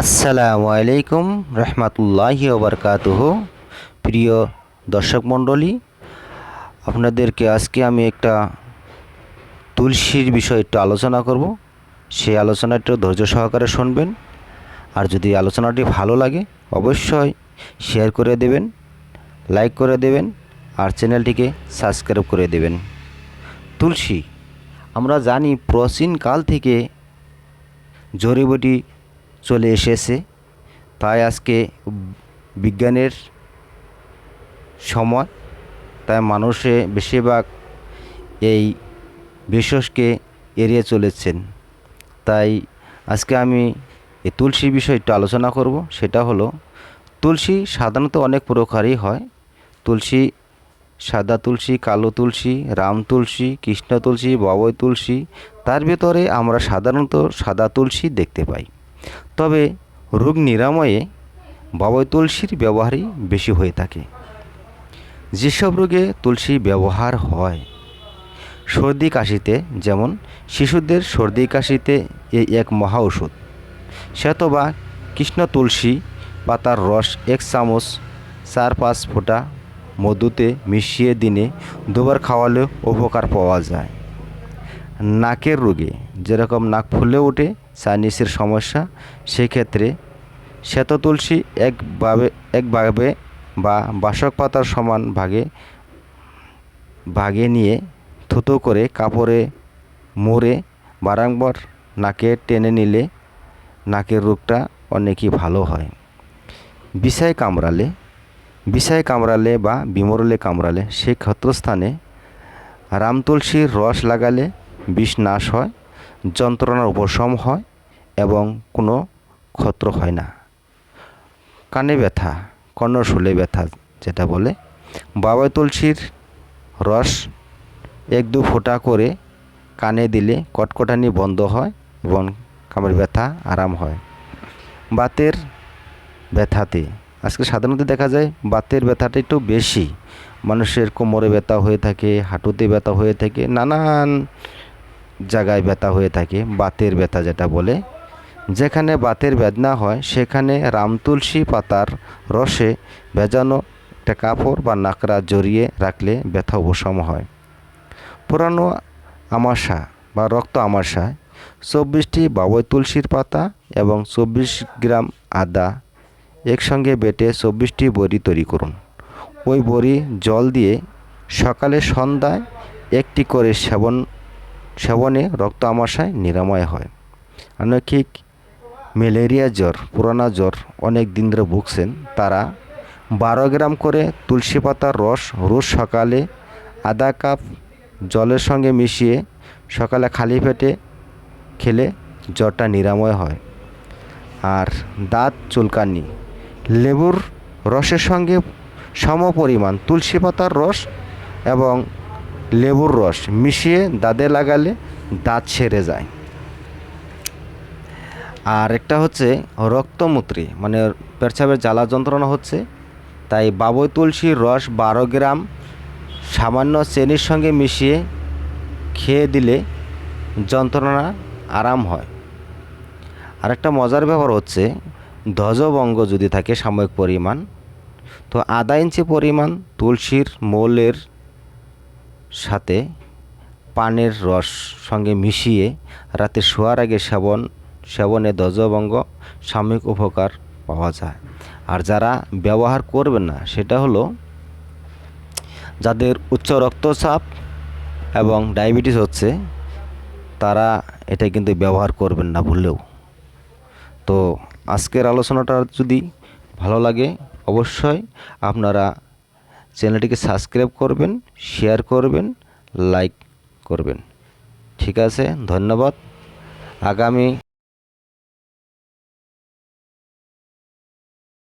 আসসালামু আলাইকুম রহমতুল্লাহি ওবরকাতুহু। প্রিয় দর্শক মণ্ডলী, আপনাদেরকে আজকে আমি একটা তুলসীর বিষয়ে একটু আলোচনা করব। সেই আলোচনাটা ধৈর্য সহকারে শুনবেন। আর যদি আলোচনাটি ভালো লাগে অবশ্যই শেয়ার করে দেবেন, লাইক করে দেবেন আর চ্যানেলটিকে সাবস্ক্রাইব করে দেবেন। তুলসী আমরা জানি প্রাচীনকাল থেকে জড়িবুটি চলে এসেছে, তাই আজকে বিজ্ঞানের সময়, তাই মানুষে বেশিরভাগ এই ভেষজকে এড়িয়ে চলেছেন। তাই আজকে আমি এই তুলসী বিষয়ে একটু আলোচনা করব। সেটা হলো তুলসী সাধারণত অনেক প্রকারই হয়। তুলসী সাদা তুলসী, কালো তুলসী, রাম তুলসী, কৃষ্ণ তুলসী, বাবুই তুলসী। তার ভিতরে আমরা সাধারণত সাদা তুলসী দেখতে পাই। তবে রোগ নিরাময়ে বাবুই তুলসীর ব্যবহারই বেশি হয়ে থাকে। যেসব রোগে তুলসী ব্যবহার হয়, সর্দি কাশিতে, যেমন শিশুদের সর্দি কাশিতে এই এক মহা ওষুধ। শ্বেতবা কৃষ্ণ তুলসী পাতার রস 1 চামচ 4-5 ফোঁটা মধুতে মিশিয়ে দিনে দুবার খাওয়ালেও উপকার পাওয়া যায়। নাকের রোগে, যেরকম নাক ফুলে ওঠে, সাইনাসের সমস্যা, সেক্ষেত্রে শ্বেত তুলসী একভাবে বা বাসক পাতার সমান ভাগে নিয়ে থুতো করে কাপড়ে মুড়ে বারংবার নাকে টেনে নিলে নাকের রোগটা অনেকই ভালো হয়। বিষায় কামড়ালে বা বিমরলে কামড়ালে সেই ক্ষতস্থানে রাম তুলসীর রস লাগালে বিষ নাশ হয়, যন্ত্রণার উপশম হয় এবং কোনো ক্ষত হয় না। কানে ব্যথা, কর্ণশূলে ব্যথা যেটা বলে, বাবুই তুলসীর রস 1-2 ফোঁটা করে কানে দিলে কটকটানি বন্ধ হয় এবং কানের ব্যথা আরাম হয়। বাতের ব্যথাতে, আজকে সাধারণত দেখা যায় বাতের ব্যথাটা একটু বেশি। মানুষের কোমরে ব্যথা হয়ে থাকে, হাঁটুতে ব্যথা হয়ে থাকে, নানান জায়গায় ব্যথা হয়ে থাকে। বাতের ব্যথা যেটা বলে, যেখানে বাতের বেদনা হয় সেখানে রাম তুলসী পাতার রসে ভেজানো একটা কাপড় বা নাকড়া জড়িয়ে রাখলে ব্যথা উপশম হয়। পুরানো আমাশা বা রক্ত আমাশায় 24টি বাবুই তুলসীর পাতা এবং 24 গ্রাম আদা একসঙ্গে বেটে 24টি বড়ি তৈরি করুন। ওই বড়ি জল দিয়ে সকালে সন্ধ্যায় 1টি করে সেবনে রক্ত আমাশায় নিরাময় হয়। অনেকেই ম্যালেরিয়া জ্বর, পুরানো জ্বর অনেক দিন ধরে ভুগছেন, তারা 12 গ্রাম করে তুলসী পাতার রস রোজ সকালে আধা কাপ জলের সঙ্গে মিশিয়ে সকালে খালি পেটে খেলে জ্বরটা নিরাময় হয়। আর দাঁত চুলকানি, লেবুর রসের সঙ্গে সমপরিমাণ তুলসী পাতার রস এবং লেবুর রস মিশিয়ে দাঁতে লাগালে দাঁত সেরে যায়। আর একটা হচ্ছে রক্তমূত্রে, মানে পেচ্ছাপের জ্বালা যন্ত্রণা হচ্ছে, তাই বাবুই তুলসীর রস 12 গ্রাম সামান্য চিনির সঙ্গে মিশিয়ে খেয়ে দিলে যন্ত্রণা আরাম হয়। আরেকটা মজার ব্যাপার হচ্ছে, ধ্বজভঙ্গ যদি থাকে সাময়িক পরিমাণ, তো আধা ইঞ্চি পরিমাণ তুলসীর মৌলের সাথে পানের রস সঙ্গে মিশিয়ে রাতে শোয়ার আগে সেবনে ধ্বজভঙ্গ সাময়িক উপকার পাওয়া যায়। আর যারা ব্যবহার করবেন না, সেটা হলো যাদের উচ্চ রক্তচাপ এবং ডায়াবেটিস হচ্ছে, তারা এটা কিন্তু ব্যবহার করবেন না ভুলেও। তো আজকের আলোচনাটা যদি ভালো লাগে অবশ্যই আপনারা চ্যানেলটিকে সাবস্ক্রাইব করবেন, শেয়ার করবেন, লাইক করবেন। ঠিক আছে, ধন্যবাদ। আগামী